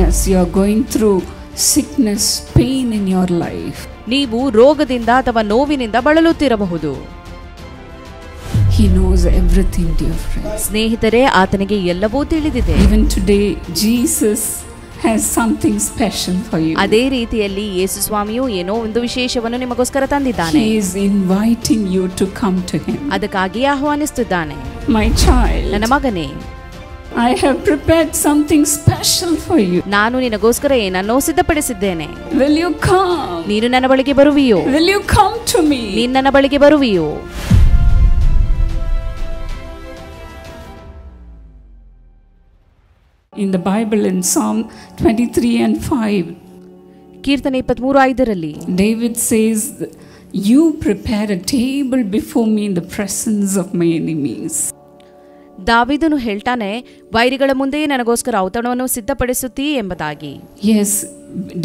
as you are going through sickness, pain in your life. ನೀವು ರೋಗದಿಂದ ಅಥವಾ ನೋವಿನಿಂದ ಬಳಲುತ್ತಿರಬಹುದು. He knows everything, dear friends. ಸ್ನೇಹಿತರೆ, ಆತನಿಗೆ ಎಲ್ಲವೂ ತಿಳಿದಿದೆ. Even today, Jesus has something special for you. ಅದೇ ರೀತಿಯಲ್ಲಿ ಯೇಸು ಸ್ವಾಮಿಯು ಏನೋ ಒಂದು ವಿಶೇಷವನ್ನು ನಿಮಗೋಸ್ಕರ ತಂದಿದ್ದಾನೆ. He is inviting you to come to him. ಅದಕ್ಕಾಗಿ ಆಹ್ವಾನಿಸುತ್ತಿದ್ದಾನೆ. My child, ನನ್ನ ಮಗನೇ, I have prepared something special for you. ನಾನು ನಿನಗೋಸ್ಕರ ಏನನ್ನೋ ಸಿದ್ಧಪಡಿಸಿದ್ದೇನೆ. Will you come? ನೀನು ನನ್ನ ಬಳಿಗೆ ಬರುವಿಯೋ? Will you come to me? ನೀನು ನನ್ನ ಬಳಿಗೆ ಬರುವಿಯೋ? In the Bible, in Psalm 23 and 5, ಕೀರ್ತನೆ 23:5ರಲ್ಲಿ David says, you prepare a table before me in the presence of my enemies. ದಾವೀದನು ಹೇಳ್ತಾನೆ, ವೈರಿಗಳ ಮುಂದೆಯೇ ನನಗೋಸ್ಕರ ಔತಣವನ್ನು ಸಿದ್ಧಪಡಿಸುತ್ತೀ ಎಂಬುದಾಗಿ. Yes,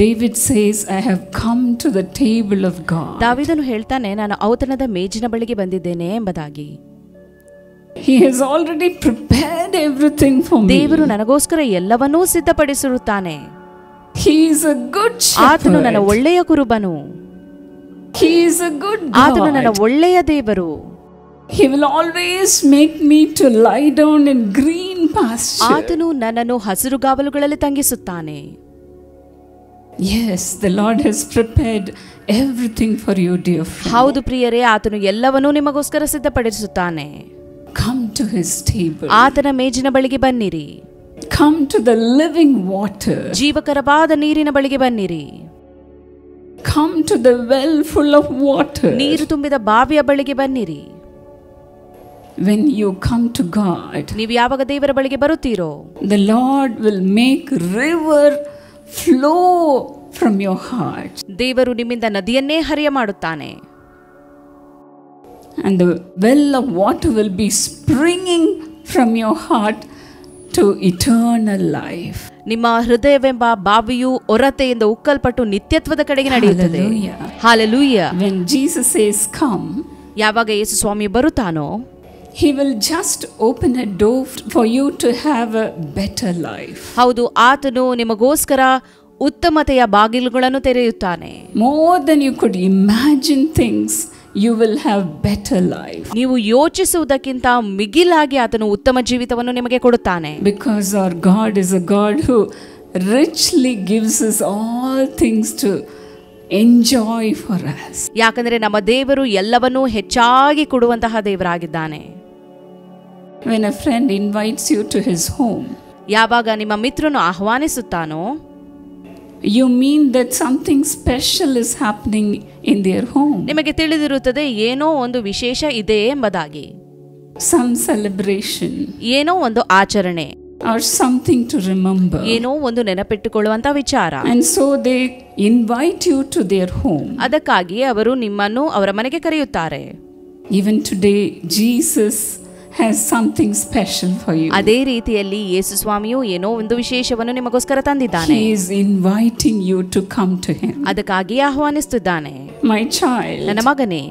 David says, I have come to the table of God. ದಾವೀದನು ಹೇಳ್ತಾನೆ, ನಾನು ಔತಣದ ಮೇಜಿನ ಬಳಿಗೆ ಬಂದಿದ್ದೇನೆ ಎಂಬುದಾಗಿ. He has already prepared everything for me. ದೇವರು ನನಗೋಸ್ಕರ ಎಲ್ಲವನ್ನೂ ಸಿದ್ಧಪಡಿಸಿರುತ್ತಾನೆ. He is a good shepherd. ಆತನು ನನ್ನ ಒಳ್ಳೆಯ ಕುರುಬನು. He is a good God. ಆತನು ನನ್ನ ಒಳ್ಳೆಯ ದೇವರು. He will always make me to lie down in green pasture. ಆತನು ನನ್ನನ್ನು ಹಸಿರುಗಾವಲುಗಳಲ್ಲಿ ತಂಗಿಸುತ್ತಾನೆ. Yes, the Lord has prepared everything for you, dear friend. ಹೌದು ಪ್ರಿಯರೇ, ಆತನು ಎಲ್ಲವನ್ನೂ ನಿಮಗೋಸ್ಕರ ಸಿದ್ಧಪಡಿಸುತ್ತಾನೆ. Come to his table. ಆತನ ಮೇಜಿನ ಬಳಿಗೆ ಬನ್ನಿರಿ. Come to the living water. ಜೀವಕರವಾದ ನೀರಿನ ಬಳಿಗೆ ಬನ್ನಿರಿ. Come to the well full of water. ನೀರು ತುಂಬಿದ ಬಾವಿಯ ಬಳಿಗೆ ಬನ್ನಿರಿ. When you come to God, ನೀವು ಯಾವಾಗ ದೇವರ ಬಳಿಗೆ ಬರುತ್ತೀರೋ, the Lord will make river flow from your heart. ದೇವರು ನಿಮ್ಮಿಂದ ನದಿಯನ್ನೇ ಹರಿಯ ಮಾಡುತ್ತಾನೆ. And the well of water will be springing from your heart to eternal life. ನಿಮ್ಮ ಹೃದಯವೆಂಬ ಬಾವಿಯು ಒರತೆಯಿಂದ ಉಕ್ಕಲ್ಪಟ್ಟು ನಿತ್ಯತ್ವದ ಕಡೆಗೆ ನಡೆಯುತ್ತದೆ. Hallelujah. When Jesus says come, ಯಾವಾಗ ಯೇಸು ಸ್ವಾಮಿ ಬರುತ್ತಾನೋ, he will just open a door for you to have a better life. ಹೌದು, ಆತನು ನಿಮಗೋಸ್ಕರ ಉತ್ತಮತೆಯ ಬಾಗಿಲುಗಳನ್ನು ತೆರೆಯುತ್ತಾನೆ. More than you could imagine things, you will have better life. ನೀವು ಯೋಚಿಸುವುದಕ್ಕಿಂತ ಮಿಗಿಲಾಗಿ ಆತನು ಉತ್ತಮ ಜೀವಿತವನ್ನು ನಿಮಗೆ ಕೊಡುತ್ತಾನೆ. Because our God is a God who richly gives us all things to enjoy for us. ಯಾಕಂದರೆ ನಮ್ಮ ದೇವರು ಎಲ್ಲವನ್ನೂ ಹೆಚ್ಚಾಗಿ ಕೊಡುವಂತಹ ದೇವರಾಗಿದ್ದಾನೆ. When a friend invites you to his home, ಯಾವಾಗ ನಿಮ್ಮ ಮಿತ್ರನು ಆಹ್ವಾನಿಸುತ್ತಾನೋ, you mean that something special is happening in their home. ನಿಮಗೆ ತಿಳಿದಿರುತ್ತದೆ ಏನೋ ಒಂದು ವಿಶೇಷ ಇದೆ ಎಂಬುದಾಗಿ. Some celebration. ಏನೋ ಒಂದು ಆಚರಣೆ. Or something to remember. ಏನೋ ಒಂದು ನೆನಪಿಟ್ಟುಕೊಳ್ಳುವಂತ ವಿಚಾರ. And so they invite you to their home. ಅದಕ್ಕಾಗಿ ಅವರು ನಿಮ್ಮನ್ನು ಅವರ ಮನೆಗೆ ಕರೆಯುತ್ತಾರೆ. Even today, Jesus has something special for you. ಅದೇ ರೀತಿಯಲ್ಲಿ ಯೇಸು ಸ್ವಾಮಿಯು ಏನೋ ಒಂದು ವಿಶೇಷವನ್ನು ನಿಮಗೋಸ್ಕರ ತಂದಿದ್ದಾನೆ. He is inviting you to come to him. ಅದಕ್ಕಾಗಿ ಆಹ್ವಾನಿಸುತ್ತಿದ್ದಾನೆ. My child, ನನ್ನ ಮಗನೇ,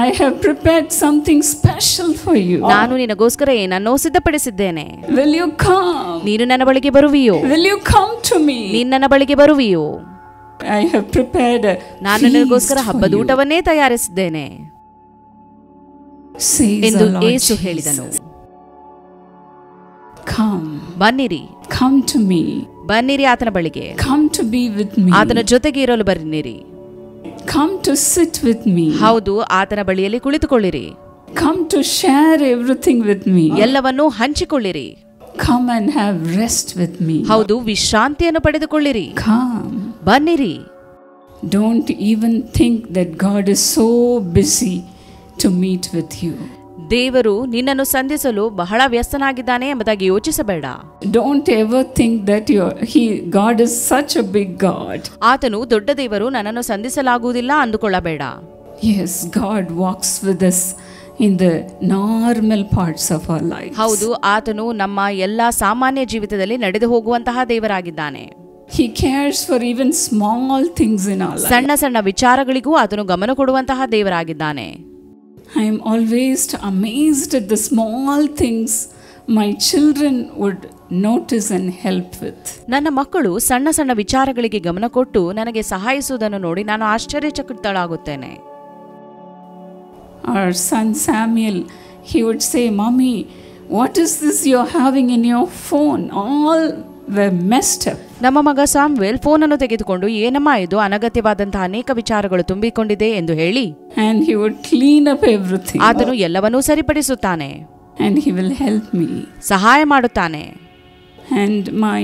I have prepared something special for you. ನಾನು ನಿನಗೋಸ್ಕರ ಏನನ್ನೋ ಸಿದ್ಧಪಡಿಸಿದ್ದೇನೆ. Will you come? ನೀನು ನನ್ನ ಬಳಿಗೆ ಬರುವಿಯೋ? Will you come to me? ನೀನು ನನ್ನ ಬಳಿಗೆ ಬರುವಿಯೋ? I have prepared a ನಾನು ನಿನಗೋಸ್ಕರ ಹಬ್ಬದ ಊಟವನ್ನೇ ತಯಾರಿಸಿದ್ದೇನೆ ಎಂದು ಯೇಸು ಹೇಳಿದನು. Come. ಬನ್ನಿರಿ. Come to me. ಬನ್ನಿರಿ ಆತನ ಬಳಿಗೆ. Come to be with me. ಆತನ ಜೊತೆಗೆ ಇರಲು ಬನ್ನಿರಿ. Come to sit with me. ಹೌದು, ಆತನ ಬಳಿಯಲ್ಲಿ ಕುಳಿತುಕೊಳ್ಳಿರಿ. Come to share everything with me. ಎಲ್ಲವನ್ನೂ ಹಂಚಿಕೊಳ್ಳಿರಿ. Come and have rest with me. ಹೌದು, ವಿಶ್ರಾಂತಿಯನ್ನು ಪಡೆದುಕೊಳ್ಳಿರಿ. Come. ಬನ್ನಿರಿ. Don't even think that God is so busy to meet with you. ದೇವರು ನಿನ್ನನ್ನು ಸಂಧಿಸಲು ಬಹಳ ವ್ಯಸ್ತನಾಗಿದ್ದಾನೆ ಎಂಬುದಾಗಿ ಯೋಚಿಸಬೇಡ. Don't ever think that God is such a big God. ಆತನು ದೊಡ್ಡ ದೇವರು, ನನ್ನನ್ನು ಸಂಧಿಸಲಾಗುವುದಿಲ್ಲ ಅಂದುಕೊಳ್ಳಬೇಡ. Yes, God walks with us in the normal parts of our lives. ಹೌದು, ಆತನು ನಮ್ಮ ಎಲ್ಲಾ ಸಾಮಾನ್ಯ ಜೀವಿತದಲ್ಲಿ ನಡೆದು ಹೋಗುವಂತಹ ದೇವರಾಗಿದ್ದಾನೆ. He cares for even small things in our life. ಸಣ್ಣ ಸಣ್ಣ ವಿಚಾರಗಳಿಗೂ ಆತನು ಗಮನ ಕೊಡುವಂತಹ ದೇವರಾಗಿದ್ದಾನೆ. I am always amazed at the small things my children would notice and help with. ನನ್ನ ಮಕ್ಕಳು ಸಣ್ಣ ಸಣ್ಣ ವಿಚಾರಗಳಿಗೆ ಗಮನ ಕೊಟ್ಟು ನನಗೆ ಸಹಾಯಿಸುವುದನ್ನು ನೋಡಿ ನಾನು ಆಶ್ಚರ್ಯಚಕಿತಳಾಗುತ್ತೇನೆ. Our son Samuel, he would say, "Mommy, what is this you're having in your phone? All were messed up." ನಮ್ಮ ಮಗ ಸಾಮ್ವೆಲ್ ಫೋನನ್ನು ತೆಗೆದುಕೊಂಡು ಏನಮ್ಮ ಇದು ಅನಗತ್ಯವಾದಂತಹ ಅನೇಕ ವಿಚಾರಗಳು ತುಂಬಿಕೊಂಡಿದೆ ಎಂದು ಹೇಳಿ and he would clean up everything. ಆತನು ಎಲ್ಲವನ್ನೂ ಸರಿಪಡಿಸುತ್ತಾನೆ. And he will help me. ಸಹಾಯ ಮಾಡುತ್ತಾನೆ. And my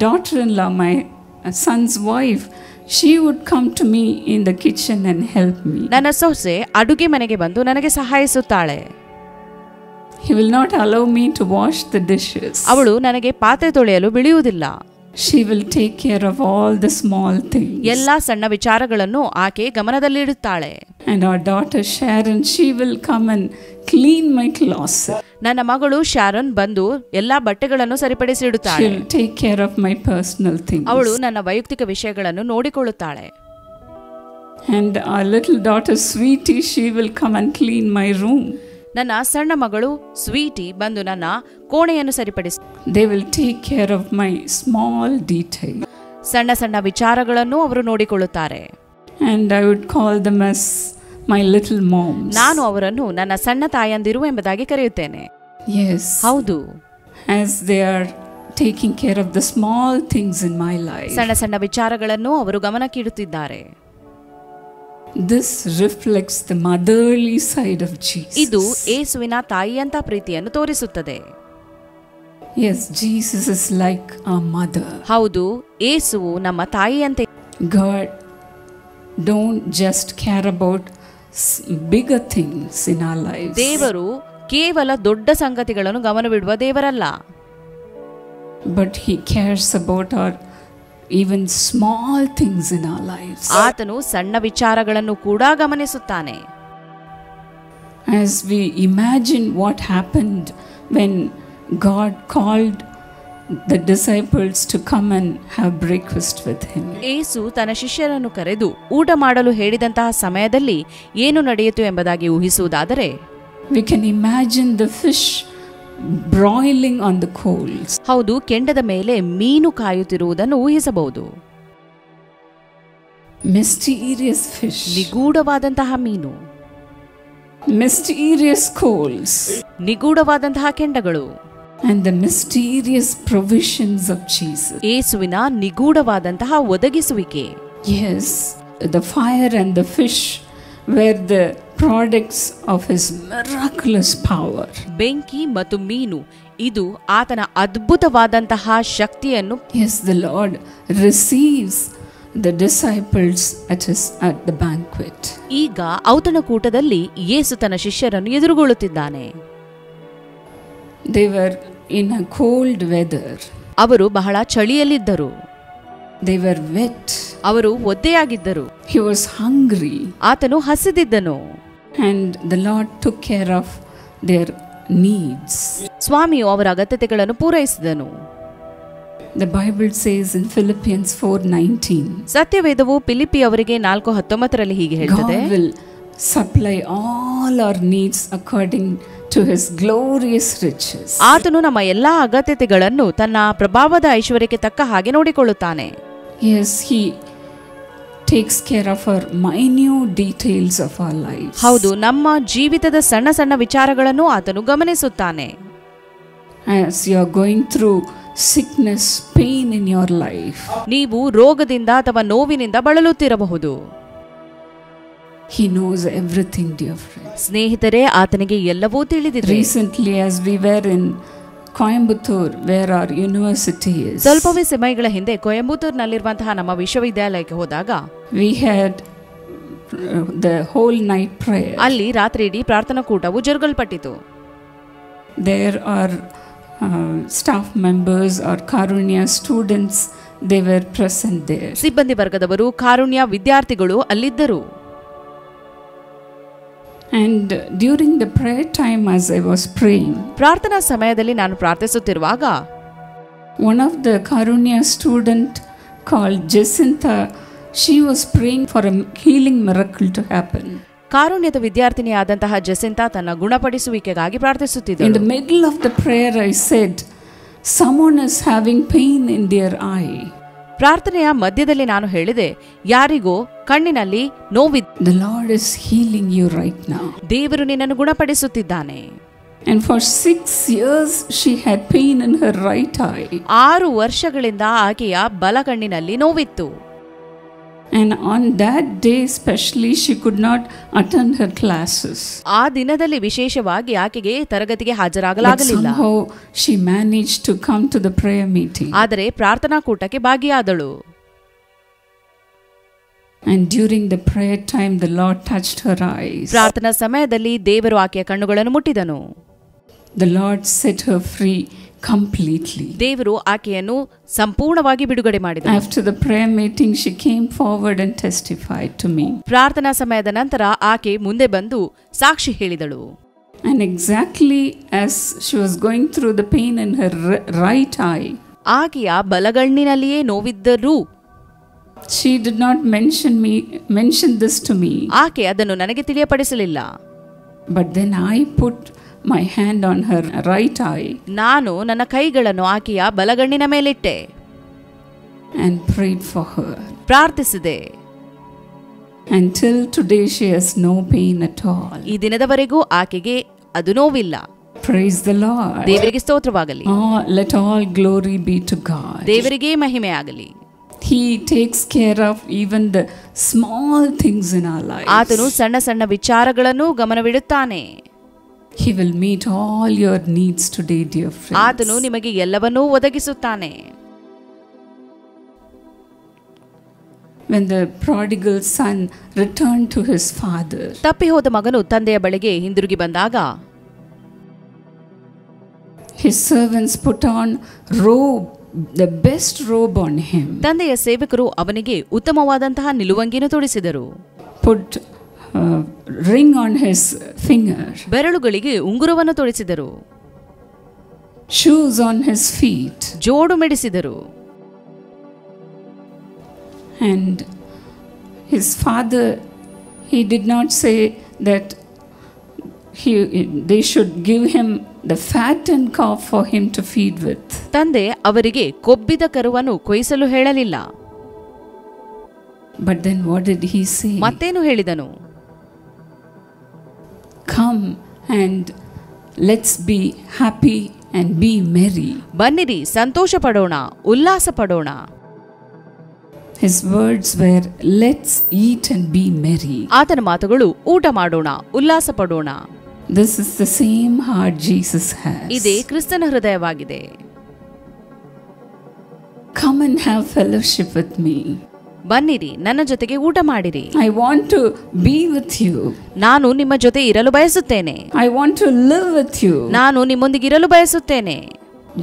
daughter-in-law, my son's wife, she would come to me in the kitchen and help me. ನನ್ನ ಸೊಸೆ ಅಡುಗೆ ಮನೆಗೆ ಬಂದು ನನಗೆ ಸಹಾಯಿಸುತ್ತಾಳೆ. He will not allow me to wash the dishes. ಅವಳು ನನಗೆ ಪಾತ್ರೆ ತೊಳೆಯಲು ಬಿಡುವುದಿಲ್ಲ. She will take care of all the small things. ಎಲ್ಲಾ ಸಣ್ಣ ವಿಚಾರಗಳನ್ನು ಆಕೆ ಗಮನದಲ್ಲಿಡುತ್ತಾಳೆ. And our daughter Sharon, she will come and clean my closet. ನನ್ನ ಮಗಳು ಶಾರನ್ ಬಂದು ಎಲ್ಲಾ ಬಟ್ಟೆಗಳನ್ನು ಸರಿಪಡಿಸಿಡುತ್ತಾಳೆ. She will take care of my personal things. ಅವಳು ನನ್ನ ವೈಯಕ್ತಿಕ ವಿಷಯಗಳನ್ನು ನೋಡಿಕೊಳ್ಳುತ್ತಾಳೆ. And our little daughter Sweetie, she will come and clean my room. ನನ್ನ ಸಣ್ಣ ಮಗಳು ಸ್ವೀಟಿ ಬಂದು ನನ್ನ ಕೋಣೆಯನ್ನು ಸರಿಪಡಿಸಿ They will take care of my small details. ಸಣ್ಣ ಸಣ್ಣ ವಿಚಾರಗಳನ್ನು ಅವರು ನೋಡಿಕೊಳ್ಳುತ್ತಾರೆ. And I would call them as my little moms. ನಾನು ಅವರನ್ನು ನನ್ನ ಸಣ್ಣ ತಾಯಂದಿರು ಎಂಬುದಾಗಿ ಕರೆಯುತ್ತೇನೆ. Yes. ಹೌದು. As they are taking care of the small things in my life. ಸಣ್ಣ ಸಣ್ಣ ವಿಚಾರಗಳನ್ನು ಅವರು ಗಮನಕ್ಕಿಡುತ್ತಿದ್ದಾರೆ. This reflects the motherly side of Jesus. ಇದು ಯೇಸುವಿನ ತಾಯಿಯಂತ ಪ್ರೀತಿಯನ್ನು ತೋರಿಸುತ್ತದೆ. Yes, Jesus is like our mother. ಹೌದು, ಯೇಸುವು ನಮ್ಮ ತಾಯಿಯಂತೆ. God don't just care about bigger things in our lives. ದೇವರು ಕೇವಲ ದೊಡ್ಡ ಸಂಗತಿಗಳನ್ನು ಗಮನವಿಡುವ ದೇವರಲ್ಲ. But he cares about our even small things in our lives. ಆತನು ಸಣ್ಣ ವಿಚಾರಗಳನ್ನು ಕೂಡ ಗಮನಿಸುತ್ತಾನೆ. As we imagine what happened when God called the disciples to come and have breakfast with him. ಯೇಸು ತನ್ನ ಶಿಷ್ಯರನ್ನು ಕರೆದು ಊಟ ಮಾಡಲು ಹೇಳಿದಂತಹ ಸಮಯದಲ್ಲಿ ಏನು ನಡೆಯಿತು ಎಂಬುದಾಗಿ ಊಹಿಸುವುದಾದರೆ we can imagine the fish broiling on the coals. ಹೌದು, ಕೆಂಡದ ಮೇಲೆ ಮೀನು ಕಾಯುತ್ತಿರುವುದನ್ನು ಊಹಿಸಬಹುದು. Mysterious fish. ನಿಗೂಢವಾದಂತಹ ಮೀನು. Mysterious coals. ನಿಗೂಢವಾದಂತಹ ಕೆಂಡಗಳು. And the mysterious provisions of Jesus. ಯೇಸುವಿನ ನಿಗೂಢವಾದಂತಹ ಒದಗಿಸುವಿಕೆ. Yes, the fire and the fish were the products of his miraculous power. ಬೆಂಕಿ ಮತ್ತು ಮೀನು ಇದು ಆತನ ಅದ್ಭುತವಾದಂತಹ ಶಕ್ತಿಯನ್ನು. Yes, the Lord receives the disciples at the banquet. ಈಗ ಔತಣಕೂಟದಲ್ಲಿ ಯೇಸು ತನ್ನ ಶಿಷ್ಯರನ್ನು ಎದುರುಗೊಳ್ಳುತ್ತಿದ್ದಾನೆ. They were in a cold weather. ಅವರು ಬಹಳ ಚಳಿಯಲ್ಲಿದ್ದರು. They were wet. ಅವರು ಒದ್ದೆಯಾಗಿದ್ದರು. He was hungry. ಆತನು ಹಸಿದಿದ್ದನು. And the Lord took care of their needs. ಸ್ವಾಮಿಯು ಅವರ ಅಗತ್ಯತೆಗಳನ್ನು ಪೂರೈಸಿದನು. The Bible says in Philippians 4:19. ಸತ್ಯವೇದವು Philippi ಅವರಿಗೆ 4:19 ಹೀಗೆ ಹೇಳ್ತದೆ. God will supply all our needs according to his glorious riches. ಆತನು ನಮ್ಮ ಎಲ್ಲಾ ಅಗತ್ಯತೆಗಳನ್ನು ತನ್ನ ಪ್ರಭಾವದ ಐಶ್ವರ್ಯಕ್ಕೆ ತಕ್ಕ ಹಾಗೆ ನೋಡಿಕೊಳ್ಳುತ್ತಾನೆ. Yes, he takes care of our minute details of our lives. ಹೌದು, ನಮ್ಮ ಜೀವಿತದ ಸಣ್ಣ ಸಣ್ಣ ವಿಚಾರಗಳನ್ನು ಆತನು ಗಮನಿಸುತ್ತಾನೆ. As you are going through sickness, pain in your life, ನೀವು ರೋಗದಿಂದ ಅಥವಾ ನೋವಿನಿಂದ ಬಳಲುತ್ತಿರಬಹುದು. he knows everything, dear friends. ಸ್ನೇಹಿತರೆ, ಆತನಿಗೆ ಎಲ್ಲವೂ ತಿಳಿದಿದೆ. Recently, as we were in Coimbatore, where our university is, ಸ್ವಲ್ಪವೇ ಸಮಯಗಳ ಹಿಂದೆ ಕೊಯಂಬತ್ತೂರಿನಲ್ಲಿರುವಂತಹ ನಮ್ಮ ವಿಶ್ವವಿದ್ಯಾಲಯಕ್ಕೆ ಹೋದಾಗ we had the whole night prayer. ಅಲ್ಲಿ ರಾತ್ರಿ ಇಡೀ ಪ್ರಾರ್ಥನಾ ಕೂಟವು ಜರುಗಲ್ಪಟ್ಟಿತು. There are staff members or Karunya students, they were present there. ಸಿಬ್ಬಂದಿ ವರ್ಗದವರು, ಕಾರುಣ್ಯ ವಿದ್ಯಾರ್ಥಿಗಳು ಅಲ್ಲಿದ್ದರು. And during the prayer time, as I was praying, ಪ್ರಾರ್ಥನಾ ಸಮಯದಲ್ಲಿ ನಾನು ಪ್ರಾರ್ಥಿಸುತ್ತಿರುವಾಗ one of the Karunya student called Jacinta, she was praying for a healing miracle to happen. ಕಾರುಣ್ಯದ ವಿದ್ಯಾರ್ಥಿನಿಯಾದಂತಹ Jacinta ತನ್ನ ಗುಣಪಡಿಸುವಿಕೆಗಾಗಿ ಪ್ರಾರ್ಥಿಸುತ್ತಿದ್ದಳು. In the middle of the prayer, I said, someone is having pain in their eye, ಪ್ರಾರ್ಥನೆಯ ಮಧ್ಯದಲ್ಲಿ ನಾನು ಹೇಳಿದೆ, ಯಾರಿಗೋ ಕಣ್ಣಿನಲ್ಲಿ ನೋವಿದೆ, the Lord is healing you right now. ದೇವರು ನಿನ್ನನ್ನು ಗುಣಪಡಿಸುತ್ತಿದ್ದಾನೆ. And for 6 years she had pain in her right eye. 6 ವರ್ಷಗಳಿಂದ ಆಕೆಯ ಬಲಗಣ್ಣಿನಲ್ಲಿ ನೋವಿತ್ತು. And on that day especially she could not attend her classes. ಆ ದಿನದಲ್ಲಿ ವಿಶೇಷವಾಗಿ ಆಕೆಗೆ ತರಗತಿಗೆ But ಹಾಜರಾಗಲಾಗಲಿಲ್ಲ. somehow she managed to come to the prayer meeting. ಆದರೆ ಪ್ರಾರ್ಥನಾ ಕೂಟಕ್ಕೆ ಭಾಗಿಯಾದಳು. And during the prayer time the Lord touched her eyes. ಪ್ರಾರ್ಥನಾ ಸಮಯದಲ್ಲಿ ದೇವರು ಆಕೆಯ ಕಣ್ಣುಗಳನ್ನು ಮುಟ್ಟಿದನು. The Lord set her free completely. ದೇವರು ಆಕೆಯನ್ನು ಸಂಪೂರ್ಣವಾಗಿ ಬಿಡುಗಡೆ ಮಾಡಿದನು. After the prayer meeting she came forward and testified to me. ಪ್ರಾರ್ಥನಾ ಸಮಯದ ನಂತರ ಆಕೆ ಮುಂದೆ ಬಂದು ಸಾಕ್ಷಿ ಹೇಳಿದಳು. And exactly as she was going through the pain in her right eye, ಆಕೆಯ ಬಲಗಣ್ಣಿನಲ್ಲಿಯೇ ನೋವಿದ್ದರೂ she did not mention this to me. ಆಕೆ ಅದನ್ನು ನನಗೆ ತಿಳಿಯಪಡಿಸಲಿಲ್ಲ. But then I put my hand on her right eye ನಾನು ನನ್ನ ಕೈಗಳನ್ನು ಆಕೆಯ ಬಲಗಣ್ಣಿನ ಮೇಲಿಟ್ಟೆ and prayed for her. ಪ್ರಾರ್ಥಿಸಿದೆ. Until today she has no pain at all. ಈ ದಿನದವರೆಗೂ ಆಕೆಗೆ ಅದು ನೋವಿಲ್ಲ. Praise the Lord. ದೇವರಿಗೆ ಸ್ತೋತ್ರವಾಗಲಿ. Let all glory be to God. ದೇವರಿಗೆ ಮಹಿಮೆ ಆಗಲಿ. He takes care of even the small things in our lives. ಆತನು ಸಣ್ಣ ಸಣ್ಣ ವಿಚಾರಗಳನ್ನು ಗಮನವಿಡುತ್ತಾನೆ. He will meet all your needs today, dear friends. ಆತನು ನಿಮಗೆ ಎಲ್ಲವನ್ನೂ ಒದಗಿಸುತ್ತಾನೆ. When the prodigal son returned to his father, ತಪ್ಪಿಹೋದ ಮಗನು ತಂದೆಯ ಬಳಿಗೆ ಹಿಂದಿರುಗಿ ಬಂದಾಗ his servants put on the best robe on him. ತಂದೆಯ ಸೇವಕರು ಅವನಿಗೆ ಉತ್ತಮವಾದಂತಹ ನಿಲುವಂಗಿಯನ್ನು ತೊಡಿಸಿದರು. Put ring on his finger. ಬೆರಳುಗಳಿಗೆ ಉಂಗುರವನ್ನು ತೊಡಿಸಿದರು. Shoes on his feet. ಜೋಡು ಮೆಡಿಸಿದರು. And his father, he did not say that they should give him the fattened calf for him to feed with. ತಂದೆ ಅವರಿಗೆ ಕೊಬ್ಬಿದ ಕರುವನ್ನು ಕೊಯ್ಸಲು ಹೇಳಲಿಲ್ಲ. But then what did he say? ಮತ್ತೇನು ಹೇಳಿದನು? Come and let's be happy and be merry. ಬನ್ನಿರಿ, ಸಂತೋಷ ಪಡೋಣ, ಉಲ್ಲಾಸ ಪಡೋಣ. His words were, let's eat and be merry. ಆತನ ಮಾತುಗಳು ಊಟ ಮಾಡೋಣ, ಉಲ್ಲಾಸ ಪಡೋಣ. This is the same heart Jesus has. ಇದೇ ಕ್ರಿಸ್ತನ ಹೃದಯವಾಗಿದೆ. Come and have fellowship with me. ಬನ್ನಿರಿ, ನನ್ನ ಜೊತೆಗೆ ಊಟ ಮಾಡಿರಿ. I want to be with you. ನಾನು ನಿಮ್ಮ ಜೊತೆ ಇರಲು ಬಯಸುತ್ತೇನೆ. I want to live with you. ನಾನು ನಿಮ್ಮೊಂದಿಗೆ ಇರಲು ಬಯಸುತ್ತೇನೆ.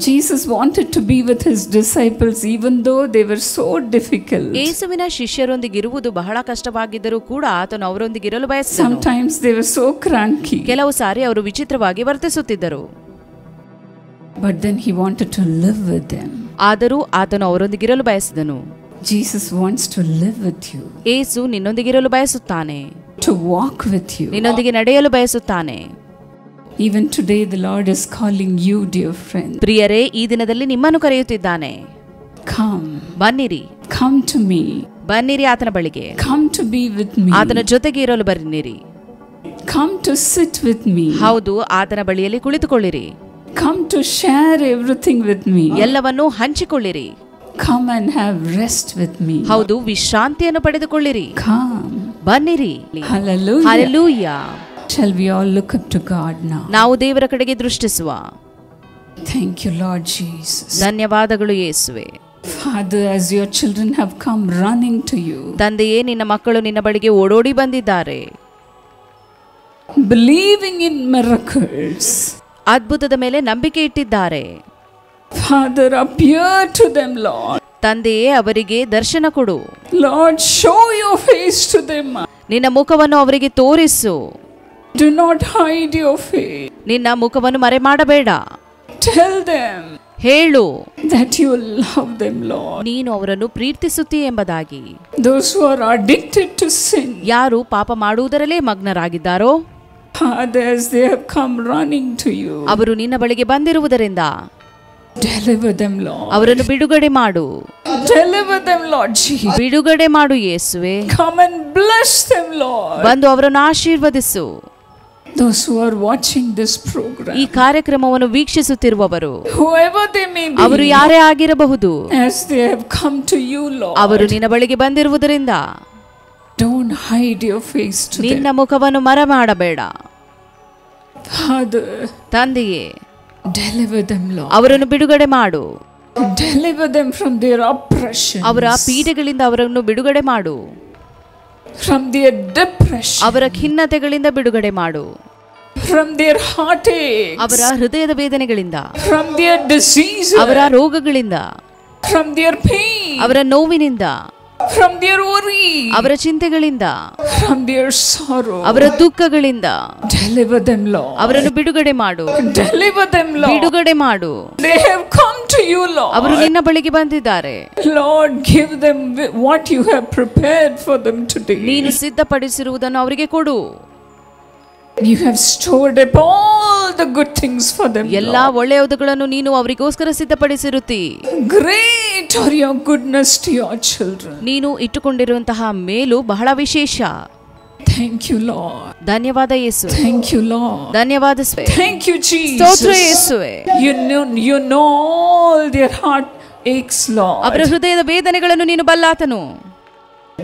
Jesus wanted to be with his disciples even though they were so difficult. ಯೇಸುವಿನ ಶಿಷ್ಯರೊಂದಿಗೆ ಇರುವುದು ಬಹಳ ಕಷ್ಟವಾಗಿದ್ದರೂ ಕೂಡ ಆತನು ಅವರೊಂದಿಗೆ ಇರಲು ಬಯಸಿದನು. Sometimes they were so cranky. ಕೆಲವು ಸಾರಿ ಅವರು ವಿಚಿತ್ರವಾಗಿ ವರ್ತಿಸುತ್ತಿದ್ದರು. But then he wanted to live with them. ಆದರೂ ಆತನು ಅವರೊಂದಿಗೆ ಇರಲು ಬಯಸಿದನು. Jesus wants to live with you. ಯೇಸು ನಿನ್ನೊಂದಿಗೆ ಇರಲು ಬಯಸುತ್ತಾನೆ. To walk with you. ನಿನ್ನೊಂದಿಗೆ ನಡೆಯಲು ಬಯಸುತ್ತಾನೆ. Even today the Lord is calling you, dear friend. ಪ್ರಿಯರೇ, ಈ ದಿನದಲ್ಲಿ ನಿಮ್ಮನ್ನು ಕರೆಯುತ್ತಿದ್ದಾನೆ. Come. ಬನ್ನಿರಿ. Come to me. ಬನ್ನಿರಿ ಆತನ ಬಳಿಗೆ. Come to be with me. ಆತನ ಜೊತೆಗೆ ಇರಲು ಬನ್ನಿರಿ. Come to sit with me. ಹೌದು, ಆತನ ಬಳಿಯಲ್ಲಿ ಕುಳಿತುಕೊಳ್ಳಿರಿ. Come to share everything with me. ಎಲ್ಲವನ್ನೂ ಹಂಚಿಕೊಳ್ಳಿರಿ. Come and have rest with me. ಹೌದು, ವಿಶ್ರಾಂತಿಯನ್ನು ಪಡೆದುಕೊಳ್ಳಿರಿ. Come. ಬನ್ನಿರಿ. Hallelujah. Hallelujah. Shall we all look up to God now? ನಾವು ದೇವರ ಕಡೆಗೆ ದೃಷ್ಟಿಸುವ. Thank you, Lord Jesus. ಧನ್ಯವಾದಗಳು ಯೇಸುವೆ. Father, as your children have come running to you, ತಂದೆಯೇ, ನಿನ್ನ ಮಕ್ಕಳು ನಿನ್ನ ಬಳಿಗೆ ಓಡೋಡಿ ಬಂದಿದ್ದಾರೆ. believing in miracles. ಅದ್ಭುತದ ಮೇಲೆ ನಂಬಿಕೆ ಇಟ್ಟಿದ್ದಾರೆ. Father, appear to them, Lord. ತಂದೆಯೇ, ಅವರಿಗೆ ದರ್ಶನ ಕೊಡು. Lord, show your face to them. ನಿನ್ನ ಮುಖವನ್ನು ಅವರಿಗೆ ತೋರಿಸು. Do not hide your face. ನಿನ್ನ ಮುಖವನ್ನು ಮರೆಮಾಡಬೇಡ. Tell them ಹೇಳು that you love them, Lord. ನೀನು ಅವರನ್ನು ಪ್ರೀತಿಸುತ್ತೀ ಎಂಬುದಾಗಿ. Those who are addicted to sin, ಯಾರು ಪಾಪ ಮಾಡುವುದರಲ್ಲೇ ಮಗ್ನರಾಗಿದ್ದಾರೋ, Father, as they have come running to you, ಅವರು ನಿನ್ನ ಬಳಿಗೆ ಬಂದಿರುವುದರಿಂದ Deliver them, Lord. ಅವರನ್ನು ಬಿಡುಗಡೆ ಮಾಡು. Deliver them, Lord Jesus. ಬಿಡುಗಡೆ ಮಾಡು ಯೇಸುವೆ. Come and bless them, Lord. ಬಂದು ಅವರನ್ನು ಆಶೀರ್ವದಿಸು. Those who are watching this program, ಈ ಕಾರ್ಯಕ್ರಮವನ್ನು ವೀಕ್ಷಿಸುತ್ತಿರುವವರು, whoever they may be, ಅವರು ಯಾರೇ ಆಗಿರಬಹುದು, as they have come to you, Lord, ಅವರು ನಿನ್ನ ಬಳಿಗೆ ಬಂದಿರುವುದರಿಂದ don't hide your face to them. ನಿನ್ನ ಮುಖವನ್ನು ಮರೆಮಾಡಬೇಡ. Father, ತಂದೆಯೇ, deliver them, Lord. ಅವರನ್ನು ಬಿಡುಗಡೆ ಮಾಡು. Deliver them from their oppression, ಅವರ ಪೀಡೆಗಳಿಂದ ಅವರನ್ನು ಬಿಡುಗಡೆ ಮಾಡು. from their depression, ಅವರ ಖಿನ್ನತೆಗಳಿಂದ ಬಿಡುಗಡೆ ಮಾಡು. from their heartaches, ಅವರ ಹೃದಯದ ವೇದನೆಗಳಿಂದ, from their diseases, ಅವರ ರೋಗಗಳಿಂದ, from their pain, ಅವರ ನೋವಿನಿಂದ, from their worries, ಅವರ ಚಿಂತೆಗಳಿಂದ, from their sorrow. ಅವರ ದುಃಖಗಳಿಂದ Deliver them, Lord. ಅವರನ್ನು ಬಿಡುಗಡೆ ಮಾಡು. Deliver them, Lord. ಬಿಡುಗಡೆ ಮಾಡು. They have come to you, Lord. ಅವರು ನಿನ್ನ ಬಳಿಗೆ ಬಂದಿದ್ದಾರೆ. Lord, give them what you have prepared for them today. ನೀನು ಸಿದ್ಧಪಡಿಸಿರುವುದನ್ನು ಅವರಿಗೆ ಕೊಡು. You have stored up all the good things for them, ಎಲ್ಲಾ ಒಳ್ಳೆಯವುಗಳನ್ನು ನೀನು ಅವರಿಗೋಸ್ಕರ ಸಿದ್ಧಪಡಿಸಿರುತ್ತಿ. Great are your goodness to your children. ನೀನು ಇಟ್ಟುಕೊಂಡಿರುವಂತಹ ಮೇಲು ಬಹಳ ವಿಶೇಷ. Thank you, Lord. ಧನ್ಯವಾದ ಯೇಸು. Thank you, Lord. ಧನ್ಯವಾದ ಸ್ವೆ. Thank you, Jesus. ಸ್ತೋತ್ರ ಯೇಸುವೆ. You know all their heart aches, Lord. ಅವರ ಹೃದಯದ ವೇದನೆಗಳನ್ನು ನೀನು ಬಲ್ಲಾತನು.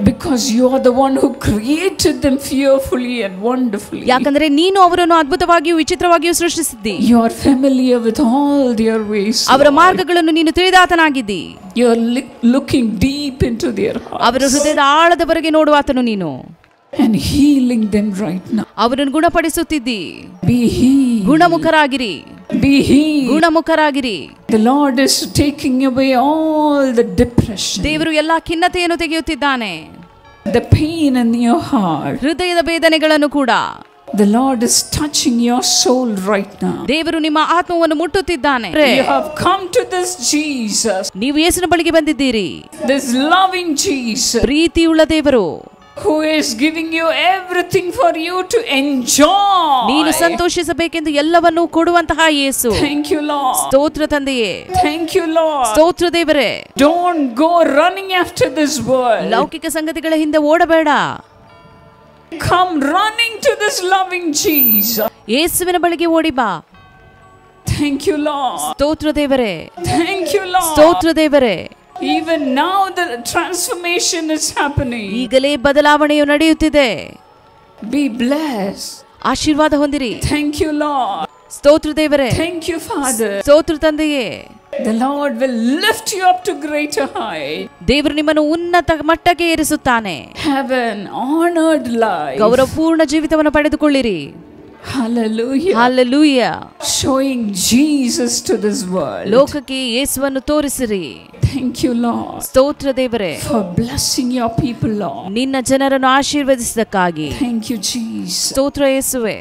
Because you are the one who created them fearfully and wonderfully. ಯಾಕಂದ್ರೆ ನೀನು ಅವರನ್ನು ಅದ್ಭುತವಾಗಿಯೂ ವಿಚಿತ್ರವಾಗಿಯೂ ಸೃಷ್ಟಿಸಿದ್ದಿ. You are familiar with all their ways. ಅವರ ಮಾರ್ಗಗಳನ್ನು ನೀನು ತಿಳಿದಾತನಾಗಿದ್ದಿ. You are looking deep into their hearts. ಅವರ ಹೃದಯದ ಆಳದವರೆಗೆ ನೋಡುವಾತನು ನೀನು. And healing them right now. ಅವರನ್ನು ಗುಣಪಡಿಸುತ್ತಿದ್ದಿ. Be healed. ಗುಣಮುಖರಾಗಿರಿ. Be healed. ಗುಣಮುಖರಾಗಿರಿ. The Lord is taking away all the depression. ದೇವರು ಎಲ್ಲಾ ಖಿನ್ನತೆಯನ್ನು ತೆಗೆಯುತ್ತಿದ್ದಾನೆ. The pain in your heart. ಹೃದಯದ ವೇದನೆಗಳನ್ನು ಕೂಡ. The Lord is touching your soul right now. ದೇವರು ನಿಮ್ಮ ಆತ್ಮವನ್ನು ಮುಟ್ಟುತ್ತಿದ್ದಾನೆ. You have come to this Jesus. ನೀವು ಯೇಸುವಿನ ಬಳಿಗೆ ಬಂದಿದ್ದೀರಿ. This loving Jesus. ಪ್ರೀತಿಯುಳ್ಳ ದೇವರು. Who is giving you everything for you to enjoy. ನೀನು ಸಂತೋಷಿಸಬೇಕೆಂದು ಎಲ್ಲವನ್ನೂ ಕೊಡುವಂತಹ ಯೇಸು. Thank you, Lord. ಸ್ತೋತ್ರ ತಂದೆಯೇ. Thank you, Lord. ಸ್ತೋತ್ರ ದೇವರೇ. Don't go running after this world. ಲೌಕಿಕ ಸಂಗತಿಗಳ ಹಿಂದೆ ಓಡಬೇಡ. Come running to this loving Jesus. ಯೇಸುವಿನ ಬಳಿಗೆ ಓಡಿ ಬಾ. Thank you, Lord. ಸ್ತೋತ್ರ ದೇವರೇ. Thank you, Lord. ಸ್ತೋತ್ರ ದೇವರೇ. Even now the transformation is happening. ಈಗಲೇ ಬದಲಾವಣೆಯು ನಡೆಯುತ್ತಿದೆ. Be blessed. ಆಶೀರ್ವಾದ ಹೊಂದಿರಿ. Thank you, Lord. ಸ್ತೋತ್ರ ದೇವರೇ. Thank you, Father. ಸ್ತೋತ್ರ ತಂದೆಯೇ. The Lord will lift you up to greater height. ದೇವರು ನಿಮ್ಮನ್ನು ಉನ್ನತ ಮಟ್ಟಕ್ಕೆ ಏರಿಸುತ್ತಾನೆ. Have an honored life. ಗೌರವಪೂರ್ಣ ಜೀವಿತವನ್ನು ಪಡೆದುಕೊಳ್ಳಿರಿ. Hallelujah. Hallelujah. Showing Jesus to this world. ಲೋಕಕ್ಕೆ ಯೇಸುವನ್ನು ತೋರಿಸಿರಿ. Thank you, Lord. ಸ್ತೋತ್ರ ದೇವರೇ. For blessing your people, Lord. ನಿನ್ನ ಜನರನ್ನು ಆಶೀರ್ವದಿಸಿದ್ದಕ್ಕಾಗಿ. Thank you, Jesus. ಸ್ತೋತ್ರ ಯೇಸುವೆ.